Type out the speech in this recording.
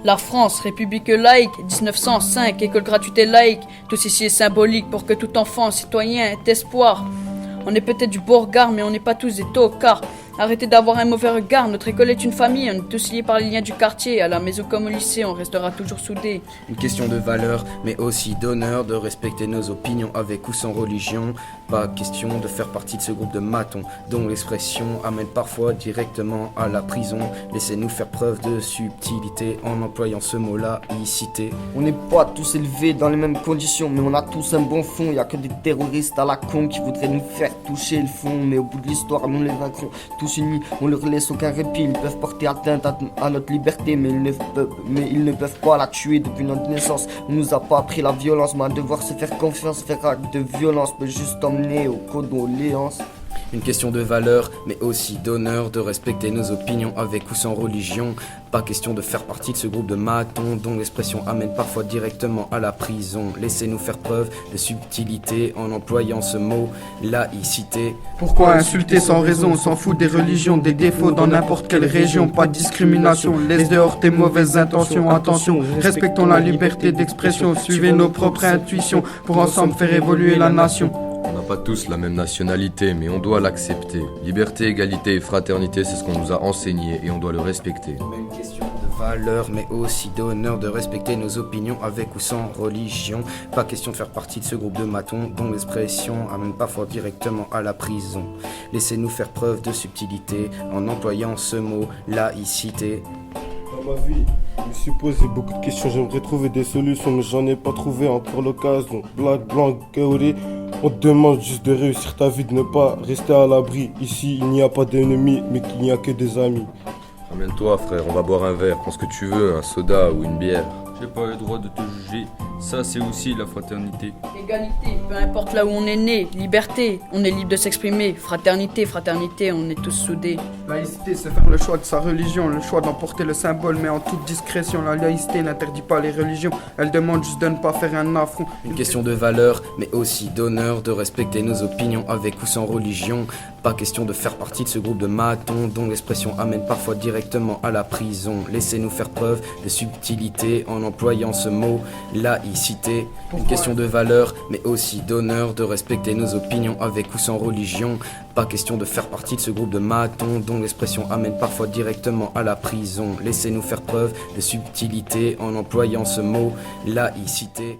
La France, république laïque, 1905, école gratuite et laïque, tout ceci est symbolique pour que tout enfant, citoyen ait espoir. On est peut-être du beau regard, mais on n'est pas tous des tocards. Arrêtez d'avoir un mauvais regard, notre école est une famille, on est tous liés par les liens du quartier. À la maison comme au lycée, on restera toujours soudés. Une question de valeur, mais aussi d'honneur, de respecter nos opinions avec ou sans religion. Pas question de faire partie de ce groupe de matons, dont l'expression amène parfois directement à la prison. Laissez-nous faire preuve de subtilité en employant ce mot laïcité. On n'est pas tous élevés dans les mêmes conditions, mais on a tous un bon fond. Y a que des terroristes à la con qui voudraient nous faire toucher le fond. Mais au bout de l'histoire, nous les vaincrons. Tous unis, on leur laisse aucun répit. Ils peuvent porter atteinte à notre liberté, mais ils ne peuvent pas la tuer depuis notre naissance. On nous a pas appris la violence, mais à devoir se faire confiance, faire acte de violence peut juste emmener aux condoléances. Une question de valeur, mais aussi d'honneur, de respecter nos opinions avec ou sans religion. Pas question de faire partie de ce groupe de matons dont l'expression amène parfois directement à la prison. Laissez-nous faire preuve de subtilité en employant ce mot laïcité. Pourquoi insulter sans raison? On s'en fout des religions, des défauts dans n'importe quelle région. Pas de discrimination, laisse dehors tes mauvaises intentions. Attention, respectons la liberté d'expression. Suivez nos propres intuitions pour ensemble faire évoluer la nation. On n'a pas tous la même nationalité, mais on doit l'accepter. Liberté, égalité et fraternité, c'est ce qu'on nous a enseigné et on doit le respecter. Une question de valeur, mais aussi d'honneur, de respecter nos opinions avec ou sans religion. Pas question de faire partie de ce groupe de matons dont l'expression amène parfois directement à la prison. Laissez-nous faire preuve de subtilité en employant ce mot laïcité. Dans ma vie, je me suis posé beaucoup de questions, j'aimerais trouver des solutions, mais j'en ai pas trouvé encore l'occasion. Black, blanc, théorie, on te demande juste de réussir ta vie, de ne pas rester à l'abri. Ici, il n'y a pas d'ennemis, mais qu'il n'y a que des amis. Ramène-toi frère, on va boire un verre, prends ce que tu veux, un soda ou une bière. J'ai pas le droit de te juger, ça c'est aussi la fraternité. Égalité, peu importe là où on est né. Liberté, on est libre de s'exprimer. Fraternité, fraternité, on est tous soudés. Laïcité, c'est faire le choix de sa religion, le choix d'emporter le symbole, mais en toute discrétion. La laïcité n'interdit pas les religions, elle demande juste de ne pas faire un affront. Une question de valeur, mais aussi d'honneur, de respecter nos opinions avec ou sans religion. Pas question de faire partie de ce groupe de matons dont l'expression amène parfois directement à la prison. Laissez-nous faire preuve de subtilité en employant ce mot laïcité. Une question de valeur, mais aussi d'honneur, de respecter nos opinions avec ou sans religion. Pas question de faire partie de ce groupe de matons dont l'expression amène parfois directement à la prison. Laissez-nous faire preuve de subtilité en employant ce mot laïcité.